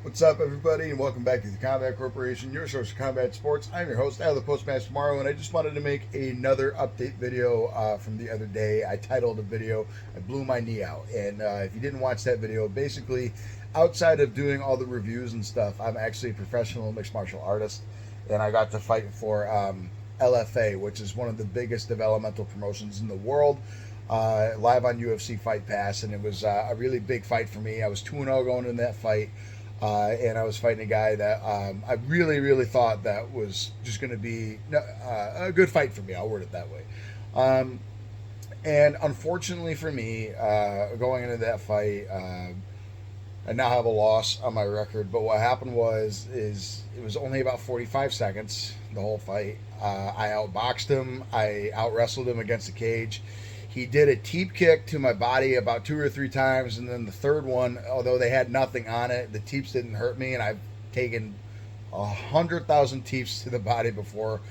What's up, everybody, and welcome back to the Combat Corporation, your source of combat sports. I'm your host, Al the Postmaster Morrow, and I just wanted to make another update video from the other day. I titled the video, I blew my knee out. And if you didn't watch that video, basically, outside of doing all the reviews and stuff, I'm actually a professional mixed martial artist, and I got to fight for LFA, which is one of the biggest developmental promotions in the world. Live on UFC Fight Pass, and it was a really big fight for me. I was 2-0 going in that fight. And I was fighting a guy that I really, really thought that was just going to be a good fight for me. I'll word it that way. And unfortunately for me, going into that fight, I now have a loss on my record. But what happened is it was only about 45 seconds, the whole fight. I outboxed him. I out wrestled him against the cage. He did a teep kick to my body about 2 or 3 times, and then the third one, although they had nothing on it, the teeps didn't hurt me, and I've taken 100,000 teeps to the body before.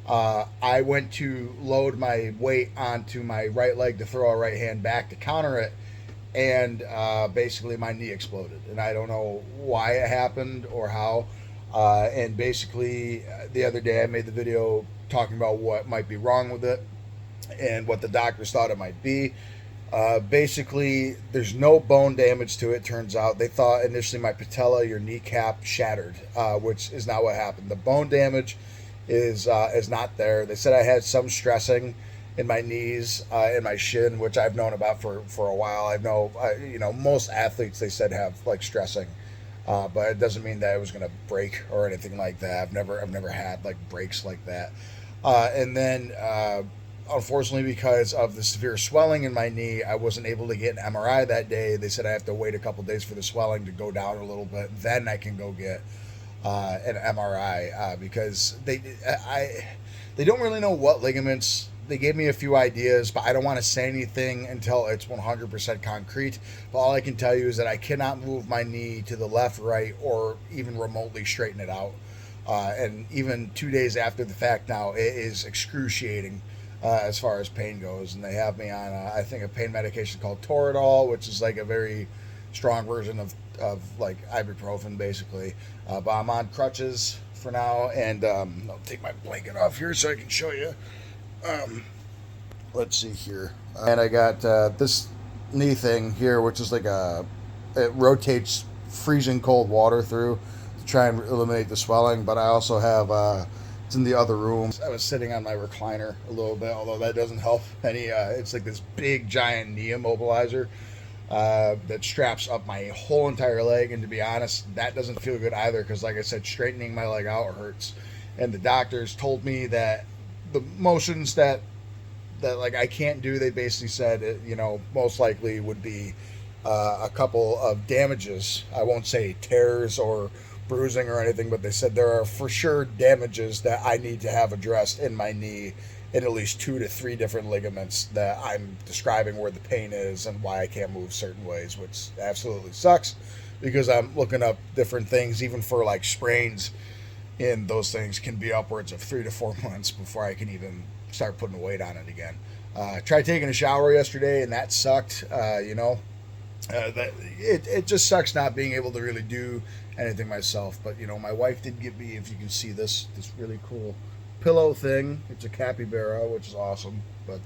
I went to load my weight onto my right leg to throw a right hand back to counter it, and basically my knee exploded, and I don't know why it happened or how. And basically, the other day I made the video talking about what might be wrong with it and what the doctors thought it might be. Basically, there's no bone damage to it, turns out. They thought initially my patella, your kneecap, shattered, which is not what happened. The bone damage is not there. They said I had some stressing in my knees and my shin, which I've known about for a while. I know, most athletes, they said, have like stressing. But it doesn't mean that it was going to break or anything like that. I've never had like breaks like that. And then unfortunately, because of the severe swelling in my knee, I wasn't able to get an MRI that day. They said I have to wait a couple days for the swelling to go down a little bit. Then I can go get an MRI because they don't really know what ligaments. They gave me a few ideas, but I don't want to say anything until it's 100% concrete. But all I can tell you is that I cannot move my knee to the left, right, or even remotely straighten it out. And even 2 days after the fact now, it is excruciating as far as pain goes. And they have me on, I think, a pain medication called Toradol, which is like a very strong version of like ibuprofen, basically. But I'm on crutches for now, and I'll take my blanket off here so I can show you. Let's see here. And I got this knee thing here, which is like it rotates freezing cold water through to try and eliminate the swelling. But I also have, it's in the other room. I was sitting on my recliner a little bit, although that doesn't help any. It's like this big giant knee immobilizer that straps up my whole entire leg. And to be honest, that doesn't feel good either because, like I said, straightening my leg out hurts. And the doctors told me that the motions that like I can't do, they basically said most likely would be a couple of damages. I won't say tears or bruising or anything, but they said there are for sure damages that I need to have addressed in my knee in at least 2 to 3 different ligaments that I'm describing where the pain is and why I can't move certain ways, which absolutely sucks because I'm looking up different things, even for like sprains. And those things can be upwards of 3 to 4 months before I can even start putting weight on it again. Tried taking a shower yesterday, and that sucked. It just sucks not being able to really do anything myself. But my wife did give me, if you can see this really cool pillow thing. It's a capybara, which is awesome. But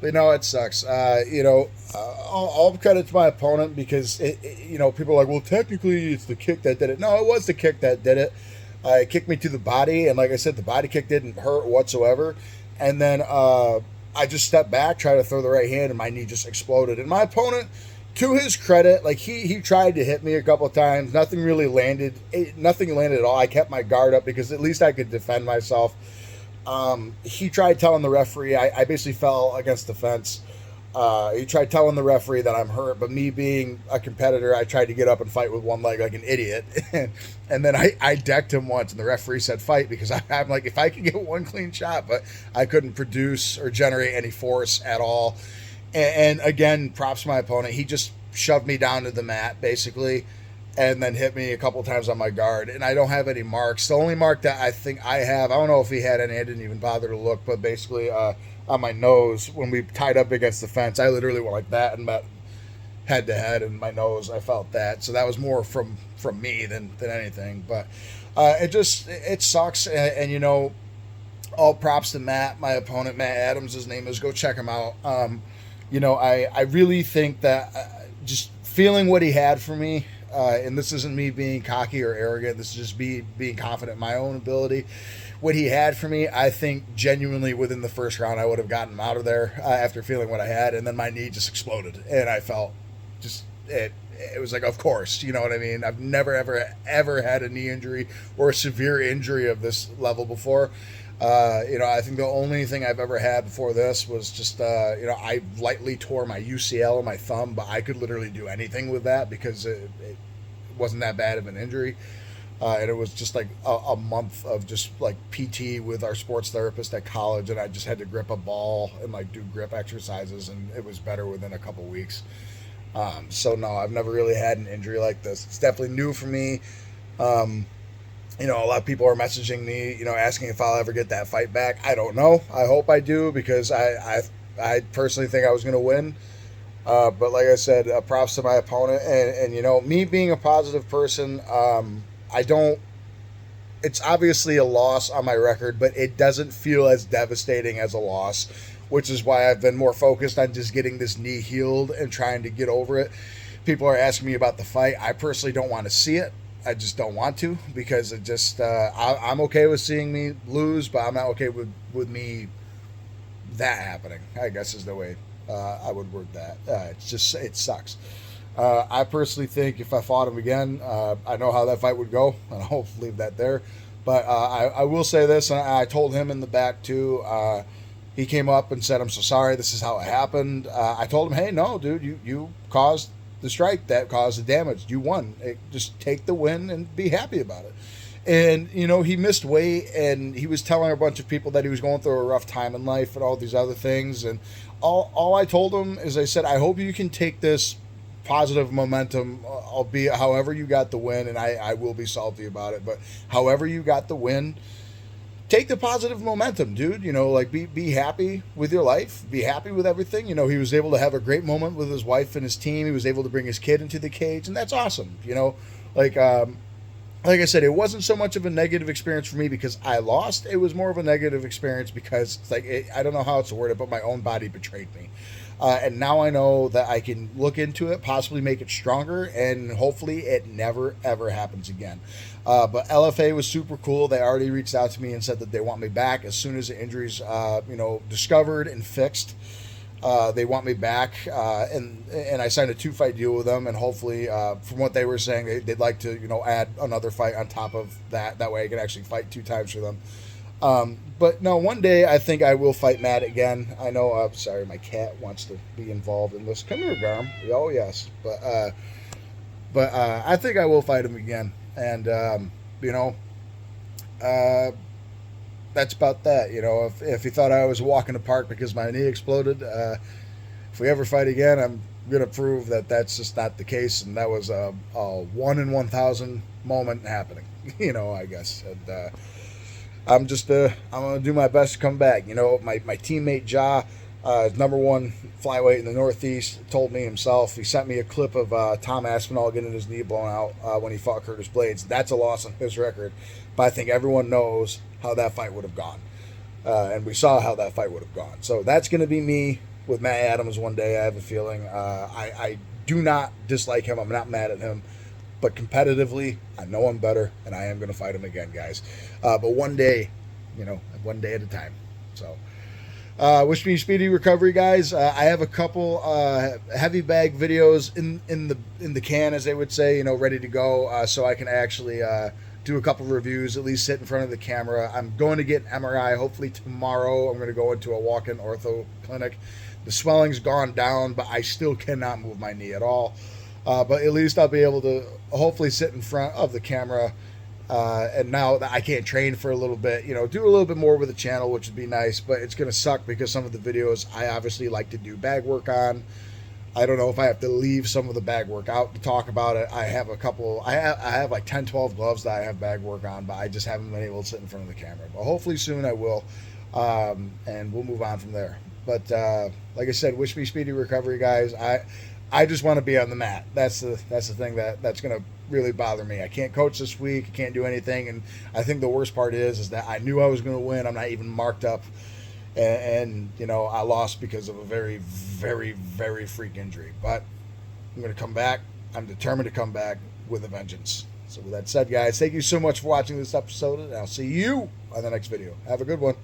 it sucks. I'll credit to my opponent because people are like, well, technically it's the kick that did it. No, it was the kick that did it. It kicked me to the body, and like I said, the body kick didn't hurt whatsoever. And then I just stepped back, tried to throw the right hand, and my knee just exploded. And my opponent, to his credit, like he tried to hit me a couple of times. Nothing really landed. Nothing landed at all. I kept my guard up because at least I could defend myself. He tried telling the referee. I basically fell against the fence. He tried telling the referee that I'm hurt, but me being a competitor, I tried to get up and fight with one leg like an idiot. And then I decked him once, and the referee said fight because I'm like, if I could get one clean shot, but I couldn't produce or generate any force at all. And again, props to my opponent. He just shoved me down to the mat, basically, and then hit me a couple times on my guard. And I don't have any marks. The only mark that I think I have, I don't know if he had any, I didn't even bother to look, but basically on my nose, when we tied up against the fence, I literally went like that and head to head in my nose. I felt that, so that was more from me than anything. But it sucks, and you know, all props to Matt, my opponent, Matt Adams. His name is. Go check him out. You know, I really think that just feeling what he had for me, and this isn't me being cocky or arrogant. This is just being confident in my own ability. What he had for me, I think genuinely within the first round, I would have gotten him out of there after feeling what I had, and then my knee just exploded, and I felt just it. It was like, of course, you know what I mean? I've never, ever had a knee injury or a severe injury of this level before. You know, I think the only thing I've ever had before this was just, you know, I lightly tore my UCL on my thumb, but I could literally do anything with that because it wasn't that bad of an injury. And it was just like a month of just like PT with our sports therapist at college, and I just had to grip a ball and like do grip exercises, and it was better within a couple weeks. So no, I've never really had an injury like this. It's definitely new for me. You know, a lot of people are messaging me, you know, asking if I'll ever get that fight back. I don't know. I hope I do because I personally think I was going to win. But like I said, props to my opponent. And, you know, me being a positive person, I don't, it's obviously a loss on my record, but it doesn't feel as devastating as a loss, which is why I've been more focused on just getting this knee healed and trying to get over it. People are asking me about the fight. I personally don't want to see it. I just don't want to because it just I'm okay with seeing me lose, but I'm not okay with me that happening, I guess is the way I would word that. It's just, it sucks. I personally think if I fought him again, I know how that fight would go, and I'll leave that there. But I will say this, and I told him in the back too. He came up and said, "I'm so sorry. This is how it happened." I told him, "Hey, no, dude, you caused the strike that caused the damage. You won. Just take the win and be happy about it." And, you know, he missed weight, and he was telling a bunch of people that he was going through a rough time in life and all these other things. And all I told him is I said, I hope you can take this positive momentum, albeit however you got the win, and I will be salty about it, but however you got the win, take the positive momentum, dude. You know, like be happy with your life, be happy with everything. You know, he was able to have a great moment with his wife and his team. He was able to bring his kid into the cage, and that's awesome. You know, like I said, it wasn't so much of a negative experience for me because I lost. It was more of a negative experience because it's like I don't know how else to word it, but my own body betrayed me. And now I know that I can look into it, possibly make it stronger, and hopefully it never, ever happens again. But LFA was super cool. They already reached out to me and said that they want me back as soon as the injury's, you know, discovered and fixed. They want me back, and I signed a 2-fight deal with them, and hopefully, from what they were saying, they'd like to, you know, add another fight on top of that. That way I can actually fight 2 times for them. But no, one day I think I will fight Matt again. I know, sorry, my cat wants to be involved in this. Come here, Garm. Oh, yes. But I think I will fight him again. And, you know, that's about that. You know, if he thought I was walking the park because my knee exploded, if we ever fight again, I'm going to prove that that's just not the case. And that was a 1 in 1,000 moment happening, you know, I guess. And, I'm going to do my best to come back. You know, my teammate Ja, #1 flyweight in the Northeast, told me himself. He sent me a clip of Tom Aspinall getting his knee blown out when he fought Curtis Blades. That's a loss on his record, but I think everyone knows how that fight would have gone. And we saw how that fight would have gone. So that's going to be me with Matt Adams one day, I have a feeling. I do not dislike him. I'm not mad at him. But competitively, I know I'm better, and I am going to fight him again, guys. But one day, you know, one day at a time. So, wish me speedy recovery, guys. I have a couple heavy bag videos in the can, as they would say, you know, ready to go, so I can actually do a couple reviews, at least sit in front of the camera. I'm going to get an MRI hopefully tomorrow. I'm going to go into a walk-in ortho clinic. The swelling's gone down, but I still cannot move my knee at all. But at least I'll be able to hopefully sit in front of the camera. And now that I can't train for a little bit, you know, do a little bit more with the channel, which would be nice. But it's going to suck because some of the videos I obviously like to do bag work on. I don't know if I have to leave some of the bag work out to talk about it. I have a couple, I have like 10, 12 gloves that I have bag work on, but I just haven't been able to sit in front of the camera. But hopefully soon I will. And we'll move on from there. But like I said, wish me speedy recovery, guys. I just want to be on the mat. That's the thing that's going to really bother me. I can't coach this week. I can't do anything, and I think the worst part is that I knew I was going to win. I'm not even marked up, and I lost because of a very, very, very freak injury. But I'm going to come back. I'm determined to come back with a vengeance. So with that said, guys, thank you so much for watching this episode, and I'll see you on the next video. Have a good one.